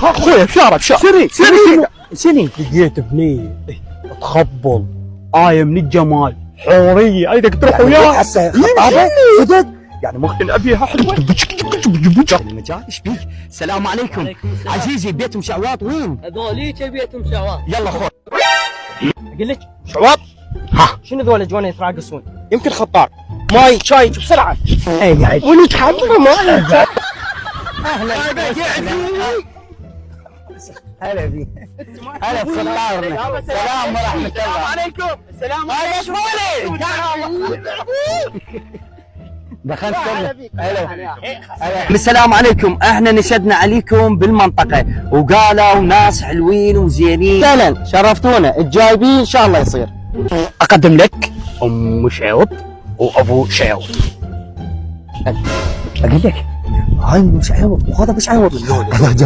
اخويا بشارة شنو لقيت بنية تخبل آية من الجمال حورية أيدك تروح وياها هسه خطابه صدق يعني ممكن أبيها حلوة المجال ايش بيك؟ السلام عليكم. عزيزي بيت مشعوات وين؟ هذوليك بيتهم شعوات. يلا خذ. اقول لك شعواب ها شنو ذول يجون يتراقصون؟ يمكن خطار ماي شاي بسرعة اي ولك حضرة ماي هلا فيك. هلا بخطارنا. السلام ورحمة الله. عليكم السلام ايش مالك؟ دخلت السلام عليكم. احنا نشدنا عليكم بالمنطقة وقالوا ناس حلوين وزينين. فعلا شرفتونا، الجايبين ان شاء الله يصير. أقدم لك أم شعوب وأبو شعوب. اقول لك هاي مش عوض وهذا مش عوض.